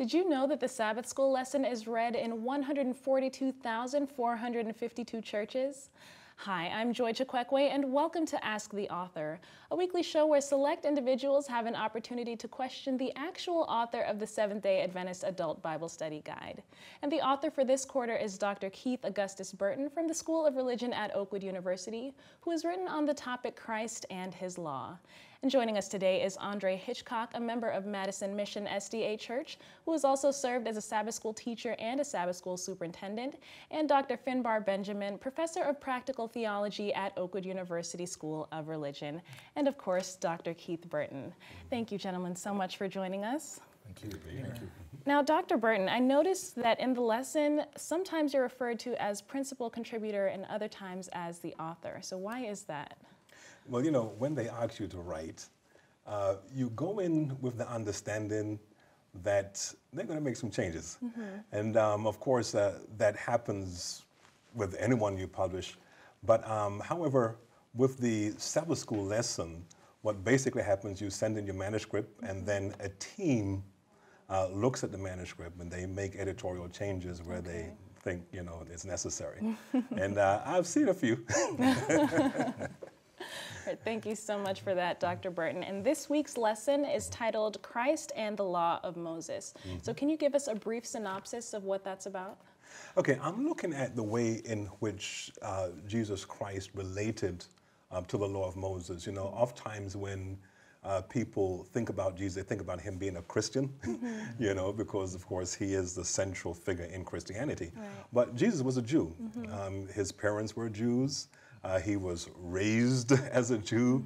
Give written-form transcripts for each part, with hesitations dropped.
Did you know that the Sabbath School lesson is read in 142,452 churches? Hi, I'm Joy Chikwekwe, and welcome to Ask the Author, a weekly show where select individuals have an opportunity to question the actual author of the Seventh-day Adventist Adult Bible Study Guide. And the author for this quarter is Dr. Keith Augustus Burton from the School of Religion at Oakwood University, who has written on the topic Christ and His Law. And joining us today is Hitchcock, a member of Madison Mission SDA Church, who has also served as a Sabbath School teacher and a Sabbath School superintendent, and Dr. Finbar Benjamin, professor of practical theology at Oakwood University School of Religion, and of course, Dr. Keith Burton. Thank you, gentlemen, so much for joining us. Thank you. Thank you. Now, Dr. Burton, I noticed that in the lesson, sometimes you're referred to as principal contributor and other times as the author. So why is that? Well, you know, when they ask you to write, you go in with the understanding that they're going to make some changes. And of course, that happens with anyone you publish. But however, with the Sabbath School lesson, what basically happens, you send in your manuscript, and then a team looks at the manuscript and they make editorial changes where they think, you know, it's necessary. And I've seen a few. Thank you so much for that, Dr. Burton. And this week's lesson is titled Christ and the Law of Moses. So can you give us a brief synopsis of what that's about? Okay, I'm looking at the way in which Jesus Christ related to the law of Moses. You know, oftentimes when people think about Jesus, they think about him being a Christian, you know, because of course he is the central figure in Christianity. Right. But Jesus was a Jew. His parents were Jews. He was raised as a Jew.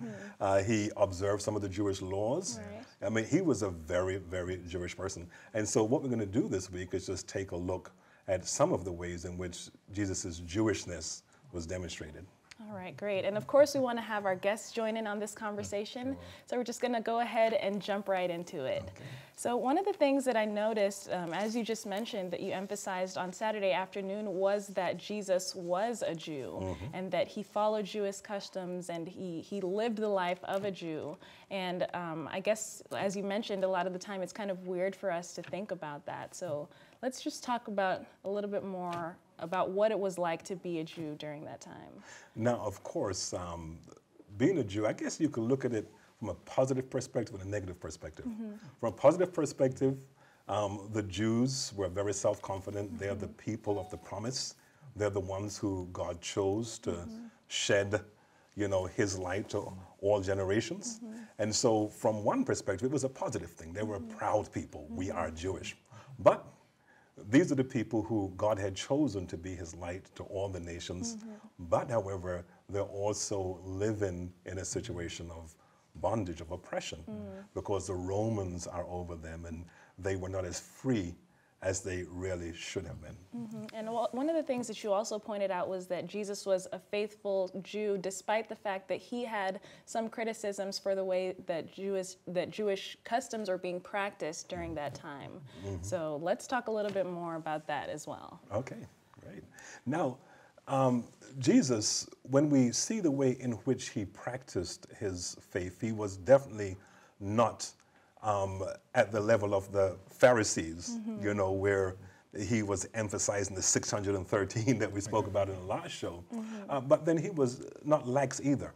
He observed some of the Jewish laws. Right. I mean, he was a very, very Jewish person. And so what we're going to do this week is just take a look at some of the ways in which Jesus' Jewishness was demonstrated. All right, great. And of course, we want to have our guests join in on this conversation. Sure. So we're just going to go ahead and jump right into it. Okay. So one of the things that I noticed, as you just mentioned, that you emphasized on Saturday afternoon was that Jesus was a Jew and that he followed Jewish customs and he lived the life of a Jew. And I guess, as you mentioned, a lot of the time it's kind of weird for us to think about that. So let's just talk about a little bit more about what it was like to be a Jew during that time. Now, of course, being a Jew, I guess you could look at it from a positive perspective and a negative perspective. From a positive perspective, the Jews were very self-confident. They are the people of the promise. They're the ones who God chose to shed, you know, his light to all generations. And so from one perspective, it was a positive thing. They were proud people. We are Jewish. But these are the people who God had chosen to be his light to all the nations. But however, they're also living in a situation of bondage, of oppression, because the Romans are over them and they were not as free as they really should have been. And one of the things that you also pointed out was that Jesus was a faithful Jew, despite the fact that he had some criticisms for the way that Jewish customs are being practiced during that time. So let's talk a little bit more about that as well. Okay, great. Now, Jesus, when we see the way in which he practiced his faith, he was definitely not at the level of the Pharisees, you know, where he was emphasizing the 613 that we spoke about in the last show. But then he was not lax either.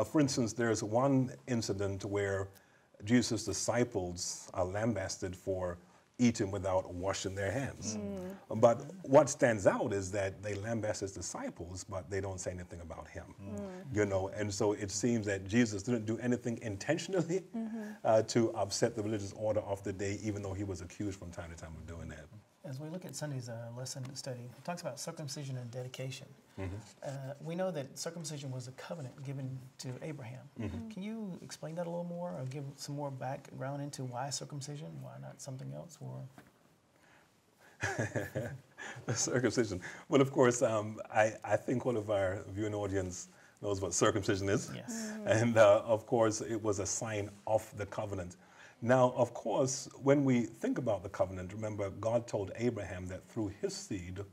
For instance, there's one incident where Jesus' disciples are lambasted for eating without washing their hands. But what stands out is that they lambast his disciples, but they don't say anything about him. You know, and so it seems that Jesus didn't do anything intentionally to upset the religious order of the day, even though he was accused from time to time of doing that. As we look at Sunday's lesson study, it talks about circumcision and dedication. We know that circumcision was a covenant given to Abraham. Can you explain that a little more or give some more background into why circumcision, why not something else? Or Circumcision. Well, of course, I think all of our viewing audience knows what circumcision is. Yes. And of course, it was a sign of the covenant. Now, of course, when we think about the covenant, remember, God told Abraham that through his seed,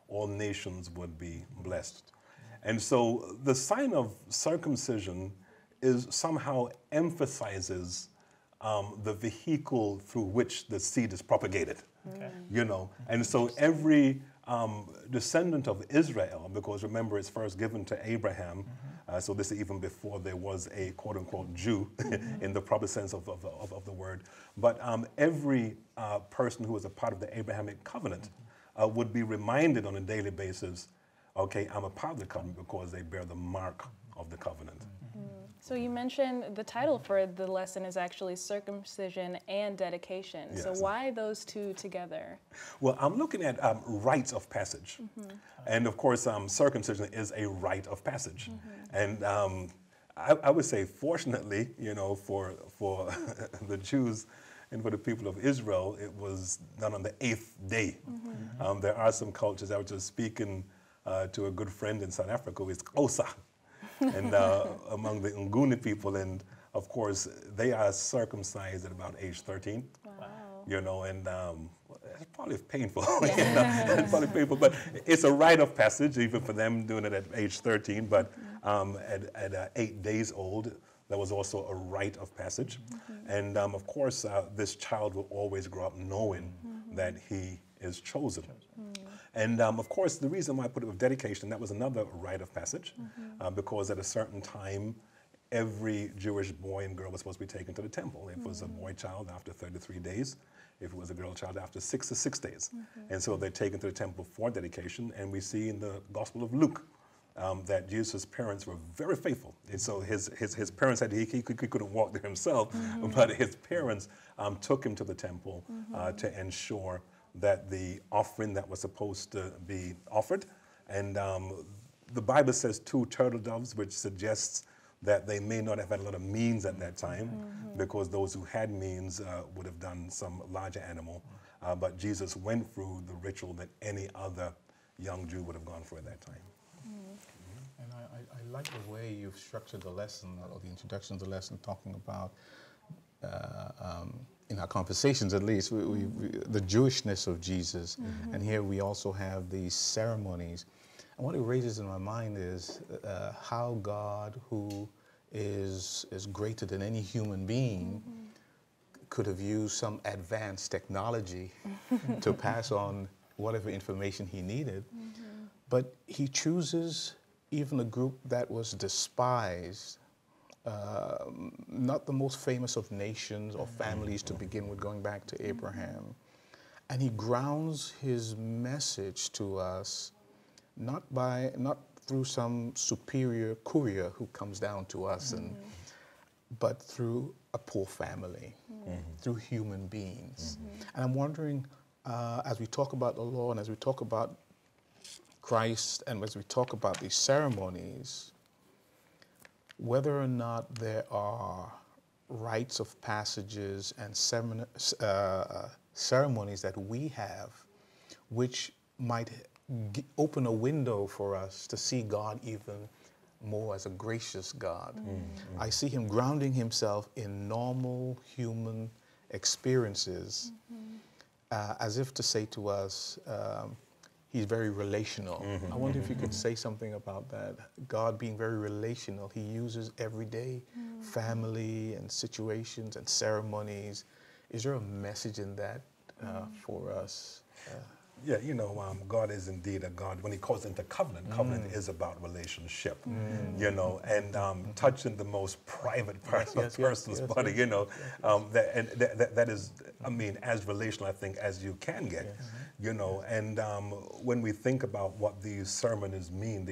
all nations would be blessed. And so the sign of circumcision is somehow emphasizes the vehicle through which the seed is propagated. Okay. You know, and so every descendant of Israel, because remember it's first given to Abraham, so this is even before there was a quote-unquote Jew in the proper sense of the word, but every person who was a part of the Abrahamic covenant would be reminded on a daily basis, okay, I'm a part of the covenant because they bear the mark of the covenant. So you mentioned the title for the lesson is actually circumcision and dedication. Yes. So why those two together? Well, I'm looking at rites of passage. And of course, circumcision is a rite of passage. And I would say, fortunately, you know, for the Jews and for the people of Israel, it was done on the 8th day. There are some cultures, I was just speaking to a good friend in South Africa who is Xhosa. And among the Nguni people, and of course, they are circumcised at about age 13. Wow. You know, and it's probably painful. You know, it's probably painful, but it's a rite of passage, even for them doing it at age 13. But at 8 days old, there was also a rite of passage. And of course, this child will always grow up knowing that he is chosen. And of course, the reason why I put it with dedication, that was another rite of passage, because at a certain time, every Jewish boy and girl was supposed to be taken to the temple. If it was a boy child, after 33 days. If it was a girl child, after 6 to 6 days. And so they're taken to the temple for dedication. And we see in the Gospel of Luke that Jesus' parents were very faithful. And so his parents said he couldn't walk there himself, but his parents took him to the temple to ensure that the offering that was supposed to be offered. And the Bible says 2 turtle doves, which suggests that they may not have had a lot of means at that time, because those who had means would have done some larger animal. But Jesus went through the ritual that any other young Jew would have gone through at that time. And I like the way you've structured the lesson, or the introduction to the lesson, talking about in our conversations at least, the Jewishness of Jesus. And here we also have these ceremonies. And what it raises in my mind is how God, who is greater than any human being, could have used some advanced technology to pass on whatever information he needed. But he chooses even a group that was despised, not the most famous of nations or families to begin with, going back to Abraham. And he grounds his message to us not through some superior courier who comes down to us, but through a poor family, through human beings. And I'm wondering, as we talk about the law and as we talk about Christ and as we talk about these ceremonies, whether or not there are rites of passages and ceremonies that we have which might open a window for us to see God even more as a gracious God. I see him grounding himself in normal human experiences, as if to say to us, he's very relational. I wonder if you could say something about that. God being very relational, he uses everyday family and situations and ceremonies. Is there a message in that for us? Yeah, you know, God is indeed a God. When he calls into covenant, covenant is about relationship, you know, and touching the most private part of a person's body, you know, that is, I mean, as relational, I think, as you can get, you know, and when we think about what these ceremonies mean,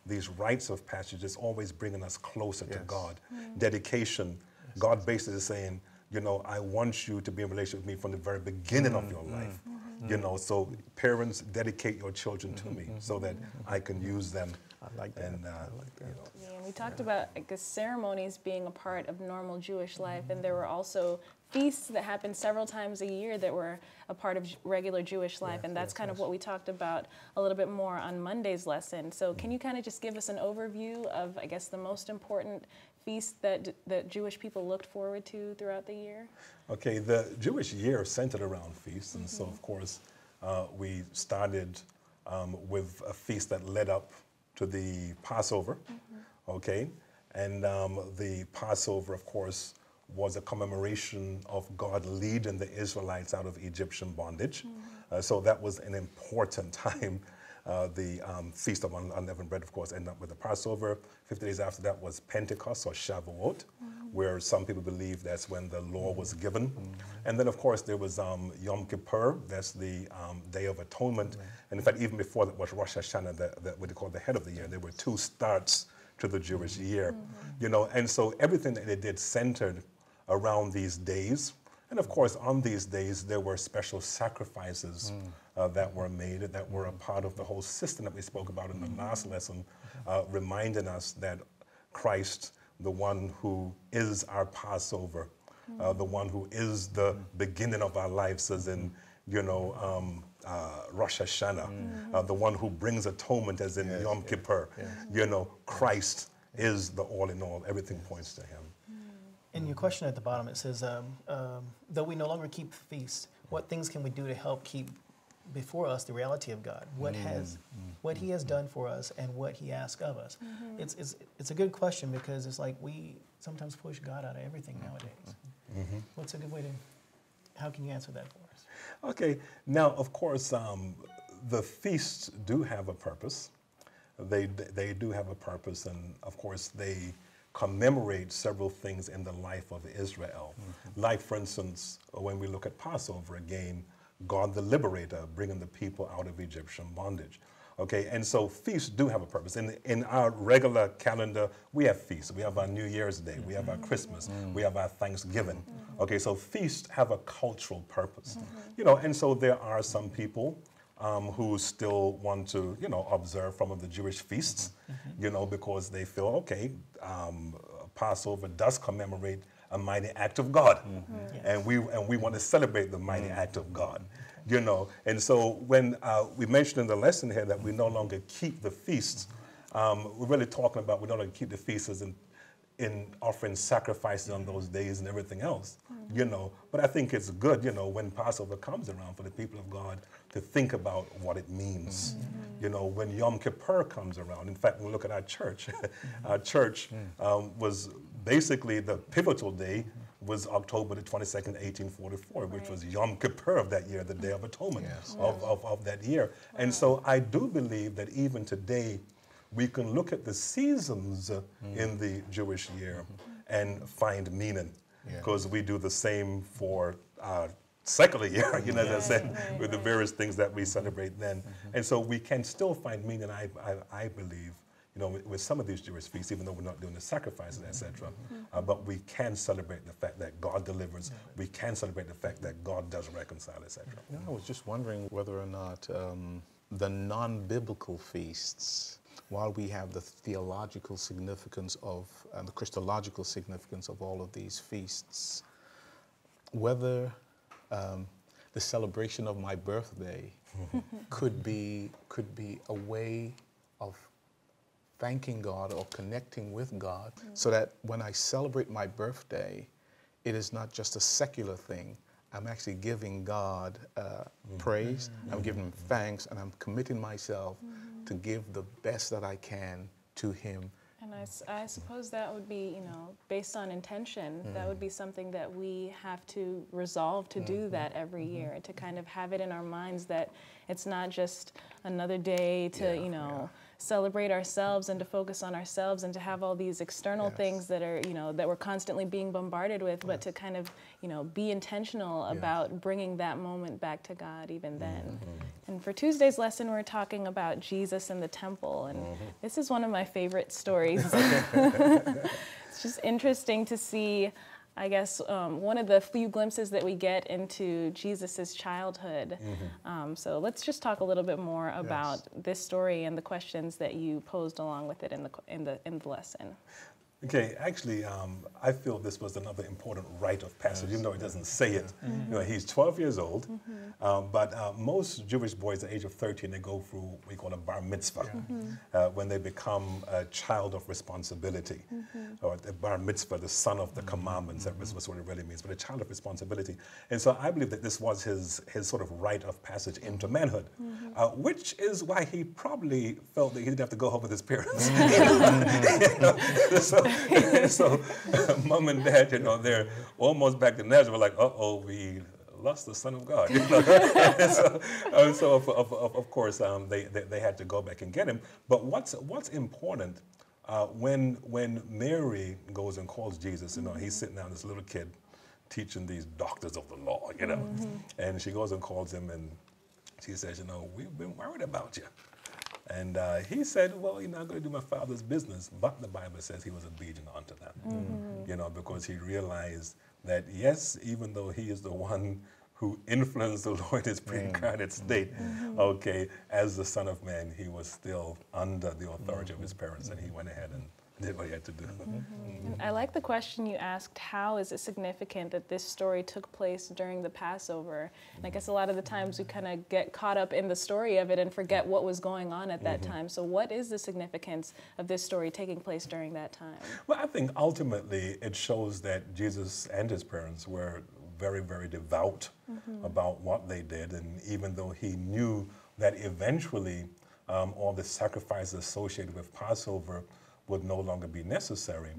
these rites of passage, it's always bringing us closer to God. Dedication, God basically is saying, you know, I want you to be in relationship with me from the very beginning of your life. You know, so parents, dedicate your children to me so that I can use them. I like that. And, I like that. you know. Yeah, and we talked about, I guess, ceremonies being a part of normal Jewish life, and there were also feasts that happened several times a year that were a part of regular Jewish life, and that's kind of what we talked about a little bit more on Monday's lesson. So can you kind of just give us an overview of, I guess, the most important feasts that Jewish people looked forward to throughout the year? Okay, the Jewish year centered around feasts, and so of course we started with a feast that led up to the Passover, okay? And the Passover, of course, was a commemoration of God leading the Israelites out of Egyptian bondage. So that was an important time. The Feast of Unleavened Bread, of course, ended up with the Passover. 50 days after that was Pentecost or Shavuot, where some people believe that's when the law was given. And then, of course, there was Yom Kippur. That's the Day of Atonement. And in fact, even before that was Rosh Hashanah, what they call the head of the year. There were two starts to the Jewish year, you know. And so everything that they did centered around these days. And of course, on these days, there were special sacrifices that were made, that were a part of the whole system that we spoke about in the last lesson, reminding us that Christ, the one who is our Passover, the one who is the beginning of our lives, as in, you know, Rosh Hashanah, the one who brings atonement, as in Yom Kippur. You know, Christ is the all in all. Everything points to him. In your question at the bottom, it says, though we no longer keep feasts, what things can we do to help keep before us the reality of God? What He has done for us and what He asks of us? It's a good question, because it's like we sometimes push God out of everything nowadays. What's a good way to, how can you answer that for us? Okay, now of course the feasts do have a purpose. They do have a purpose, and of course they commemorate several things in the life of Israel. Like, for instance, when we look at Passover again, God the Liberator bringing the people out of Egyptian bondage. Okay, and so feasts do have a purpose. In our regular calendar, we have feasts. We have our New Year's Day, we have our Christmas, we have our Thanksgiving. Okay, so feasts have a cultural purpose. You know, and so there are some people who still want to, you know, observe some of the Jewish feasts, you know, because they feel, okay, Passover does commemorate a mighty act of God, and we want to celebrate the mighty act of God, you know. And so when we mentioned in the lesson here that we no longer keep the feasts, we're really talking about we no longer keep the feasts as in offering sacrifices on those days and everything else, you know. But I think it's good, you know, when Passover comes around for the people of God to think about what it means. You know, when Yom Kippur comes around, in fact, when we look at our church, our church was basically the pivotal day was October the 22nd, 1844, which was Yom Kippur of that year, the Day of Atonement of that year. And so I do believe that even today, we can look at the seasons in the Jewish year and find meaning, because we do the same for our secular year, you know, as I said, with the various things that we celebrate then. And so we can still find meaning, I believe, you know, with some of these Jewish feasts, even though we're not doing the sacrifices, etc. But we can celebrate the fact that God delivers. We can celebrate the fact that God does reconcile, etc. You know, I was just wondering whether or not the non-biblical feasts, while we have the theological significance of, and the Christological significance of all of these feasts, whether the celebration of my birthday could be a way of thanking God or connecting with God, so that when I celebrate my birthday, it is not just a secular thing. I'm actually giving God praise, I'm giving Him thanks, and I'm committing myself to give the best that I can to Him. And I suppose that would be, you know, based on intention, that would be something that we have to resolve to do that every year, to kind of have it in our minds that it's not just another day to, you know, celebrate ourselves and to focus on ourselves and to have all these external things that are, you know, that we're constantly being bombarded with, but to kind of, you know, be intentional about bringing that moment back to God even then. And for Tuesday's lesson, we're talking about Jesus and the temple, and this is one of my favorite stories. It's just interesting to see, I guess, one of the few glimpses that we get into Jesus's childhood. So let's just talk a little bit more about this story and the questions that you posed along with it in the lesson. Okay, actually, I feel this was another important rite of passage, even though it doesn't say it. You know, he's 12 years old, but most Jewish boys at the age of 13, they go through what we call a bar mitzvah, when they become a child of responsibility, or the bar mitzvah, the son of the commandments. That was what it really means, but a child of responsibility. And so I believe that this was his sort of rite of passage into manhood, which is why he probably felt that he didn't have to go home with his parents. You know? So mom and dad, they're almost back to Nazareth, like, uh-oh, we lost the Son of God. So of course, they had to go back and get him. But what's important, when Mary goes and calls Jesus, he's sitting down, this little kid, teaching these doctors of the law, and she goes and calls him, and she says, we've been worried about you. And he said, well, I'm going to do my Father's business. But the Bible says he was obedient unto them, because he realized that, yes, even though he is the one who influenced the Lord in his pre-incarnate state, okay, as the Son of Man, he was still under the authority of his parents, and he went ahead and did what he had to do. I like the question you asked, how is it significant that this story took place during the Passover? And I guess a lot of the times we kind of get caught up in the story of it and forget what was going on at that time. So what is the significance of this story taking place during that time? Well, I think ultimately it shows that Jesus and his parents were very, very devout about what they did. And even though he knew that eventually all the sacrifices associated with Passover would no longer be necessary,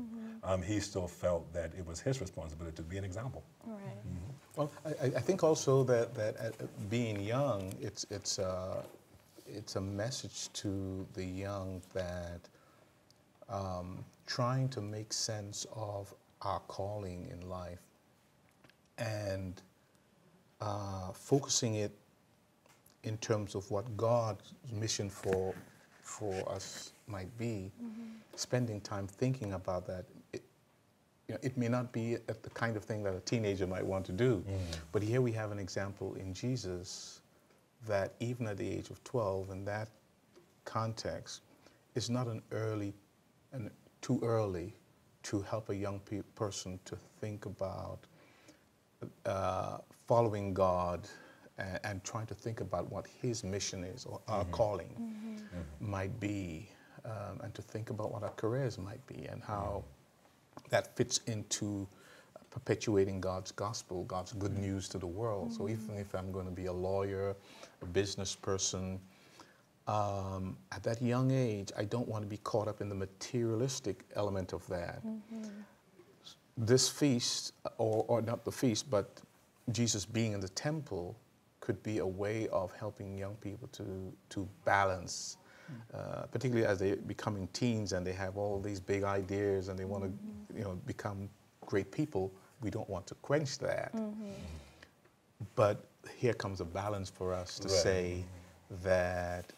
he still felt that it was his responsibility to be an example. Right. Well, I think also that being young, it's a message to the young that trying to make sense of our calling in life and focusing it in terms of what God's mission for us might be, spending time thinking about that. It may not be the kind of thing that a teenager might want to do, but here we have an example in Jesus that even at the age of 12, in that context, is not too early to help a young person to think about following God and trying to think about what his mission is or our calling might be, and to think about what our careers might be and how that fits into perpetuating God's gospel, God's good news to the world. So even if I'm going to be a lawyer, a business person, at that young age, I don't want to be caught up in the materialistic element of that. This feast, or not the feast, but Jesus being in the temple could be a way of helping young people to balance, particularly as they're becoming teens and they have all these big ideas and they want to become great people. We don't want to quench that. But here comes a balance for us to say that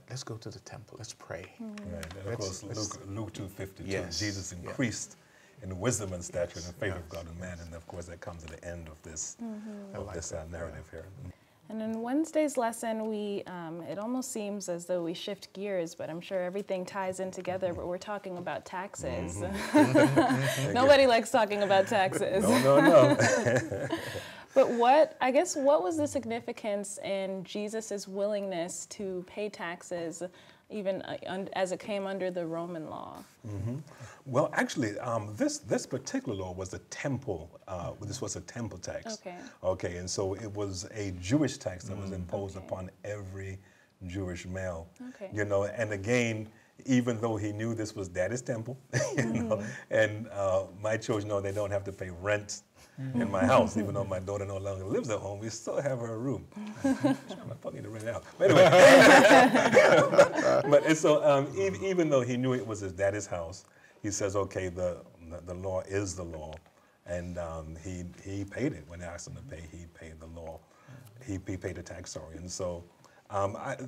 let's go to the temple, let's pray. Right. And of course, Luke 2:52, Jesus increased in wisdom and stature and in favor of God and man, and of course that comes at the end of this narrative here. And in Wednesday's lesson, it almost seems as though we shift gears, but I'm sure everything ties in together, but we're talking about taxes. Nobody likes talking about taxes. No. But what was the significance in Jesus' willingness to pay taxes, even as it came under the Roman law? Well, actually, this particular law was a temple. This was a temple tax. Okay, and so it was a Jewish tax that was imposed upon every Jewish male. And again, even though he knew this was Daddy's temple, and my children know they don't have to pay rent in my house, even though my daughter no longer lives at home, we still have her room. I probably need to rent it out. But anyway, even though he knew it was his daddy's house, he says, okay, the law is the law, and he paid it. When they asked him to pay, he paid the law. He paid the tax, and so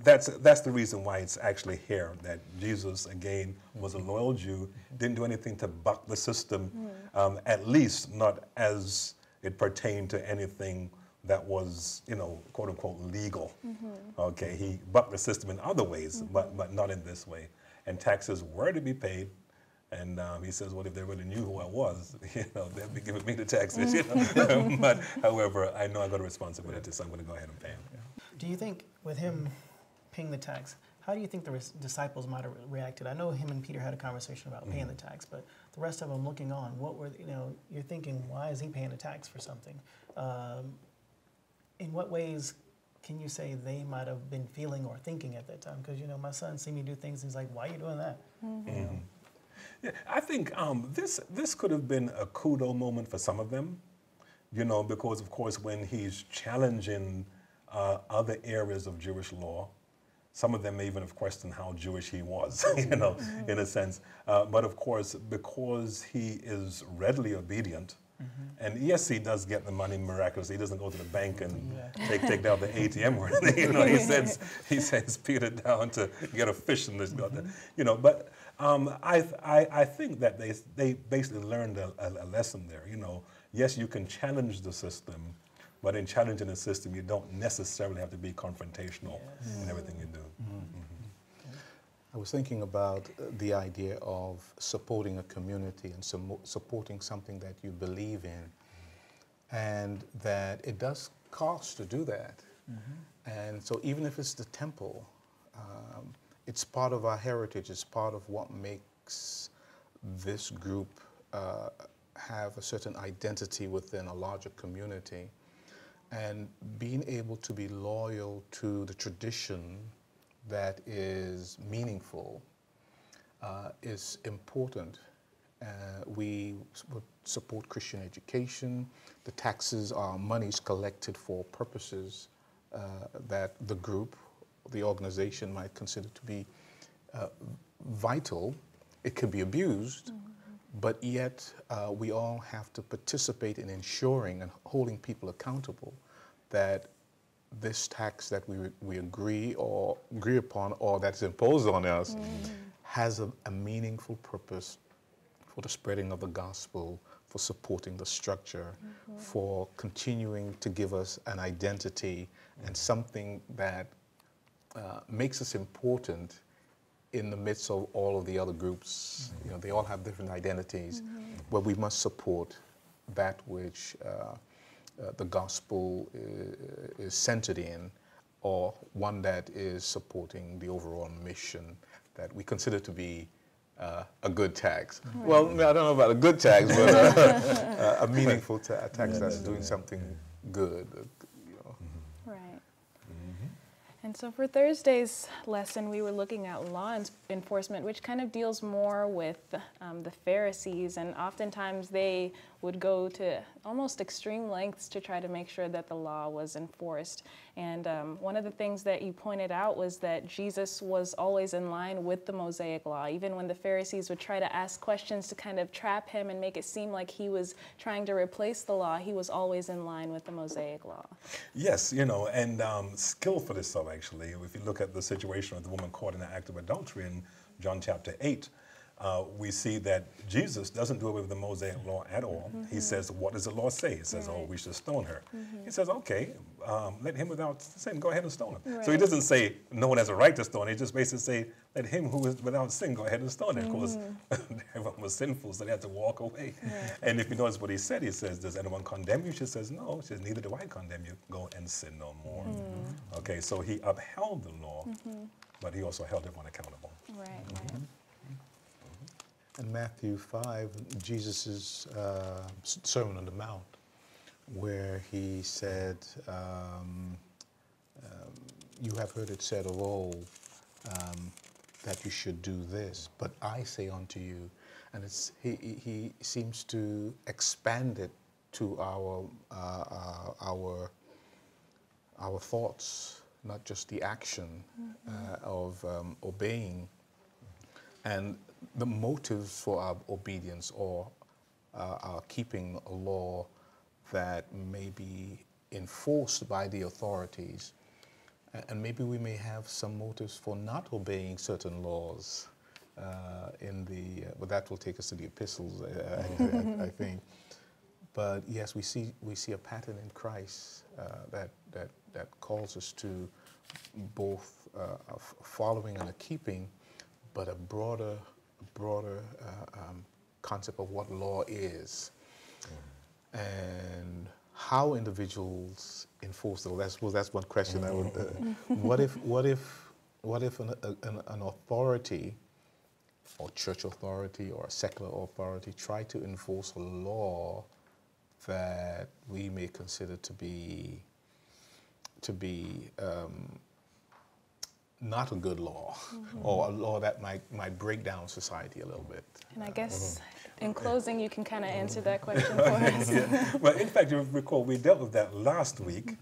that's the reason why it's actually here, that Jesus, again, was a loyal Jew, didn't do anything to buck the system, at least not as it pertained to anything that was, quote unquote, legal. Okay, he bucked the system in other ways, but not in this way. And taxes were to be paid. And he says, well, if they really knew who I was, they'd be giving me the taxes, But however, I know I got a responsibility, so I'm going to go ahead and pay him. Do you think with him paying the tax, how do you think the disciples might have reacted? I know him and Peter had a conversation about paying the tax, but the rest of them looking on, what were, you're thinking, why is he paying a tax for something? In what ways can you say they might have been feeling or thinking at that time? Because, my son see me do things, and he's like, why are you doing that? Yeah, I think this could have been a kudo moment for some of them, you know, because of course when he's challenging other areas of Jewish law, some of them may even have questioned how Jewish he was, you know, in a sense. But of course, because he is readily obedient, and yes, he does get the money miraculously. He doesn't go to the bank and take down the ATM or anything. You know, he sends Peter down to get a fish and this, you know. But I think that they basically learned a lesson there. You know, yes, you can challenge the system, but in challenging the system, you don't necessarily have to be confrontational in everything you do. I was thinking about the idea of supporting a community and supporting something that you believe in, and that it does cost to do that. And so even if it's the temple, it's part of our heritage, it's part of what makes this group have a certain identity within a larger community. And being able to be loyal to the tradition that is meaningful is important. We would support Christian education. The taxes are monies collected for purposes that the group, the organization might consider to be vital. It could be abused, but yet we all have to participate in ensuring and holding people accountable that this tax that we agree upon or that's imposed on us has a meaningful purpose for the spreading of the gospel, for supporting the structure, for continuing to give us an identity and something that makes us important in the midst of all of the other groups. You know, they all have different identities, but we must support that which the gospel is centered in, or one that is supporting the overall mission that we consider to be a good tax. Well, I don't know about a good tax, but a meaningful tax that's doing something good. You know. Right. And so for Thursday's lesson, we were looking at law enforcement, which kind of deals more with the Pharisees, and oftentimes they would go to almost extreme lengths to try to make sure that the law was enforced. And one of the things that you pointed out was that Jesus was always in line with the Mosaic law. Even when the Pharisees would try to ask questions to kind of trap him and make it seem like he was trying to replace the law, he was always in line with the Mosaic law. Yes, you know, and skillfully so, actually. If you look at the situation of the woman caught in the act of adultery in John chapter 8, we see that Jesus doesn't do away with the Mosaic law at all. He says, what does the law say? He says, oh, we should stone her. He says, okay, let him without sin go ahead and stone him. So he doesn't say no one has a right to stone. He just basically say, let him who is without sin go ahead and stone her. Of course, everyone was sinful, so they had to walk away. And if you notice what he said, he says, does anyone condemn you? She says, no. She says, neither do I condemn you. Go and sin no more. Okay, so he upheld the law, but he also held everyone accountable. Right. In Matthew 5, Jesus' Sermon on the Mount, where he said, you have heard it said of old that you should do this, but I say unto you, and he seems to expand it to our thoughts, not just the action of obeying. And the motives for our obedience or our keeping a law that may be enforced by the authorities. And maybe we may have some motives for not obeying certain laws but that will take us to the epistles, I think. But yes, we see a pattern in Christ that calls us to both following and a keeping, but a broader concept of what law is, and how individuals enforce the law. I suppose that's one question I would. What if an authority, or church authority, or a secular authority, try to enforce a law that we may consider to be not a good law, or a law that might break down society a little bit. And I guess in closing, you can kind of answer that question for us. Yeah. Well, in fact, you recall we dealt with that last week,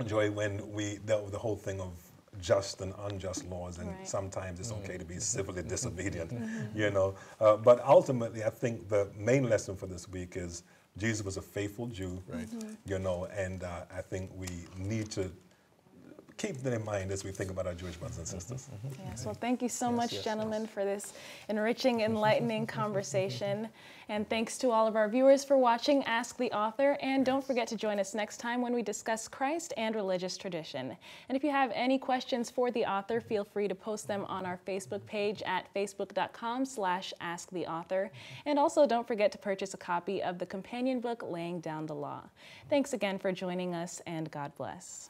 Joy, when we dealt with the whole thing of just and unjust laws, and Right. sometimes it's okay to be civilly disobedient, you know. But ultimately, I think the main lesson for this week is Jesus was a faithful Jew, Right. you know, and I think we need to keep that in mind as we think about our Jewish brothers and sisters. Yes, well, thank you so Yes, much, yes, gentlemen, for this enriching, enlightening conversation. And thanks to all of our viewers for watching Ask the Author. And don't forget to join us next time when we discuss Christ and religious tradition. And if you have any questions for the author, feel free to post them on our Facebook page at facebook.com/asktheauthor. And also don't forget to purchase a copy of the companion book, Laying Down the Law. Thanks again for joining us, and God bless.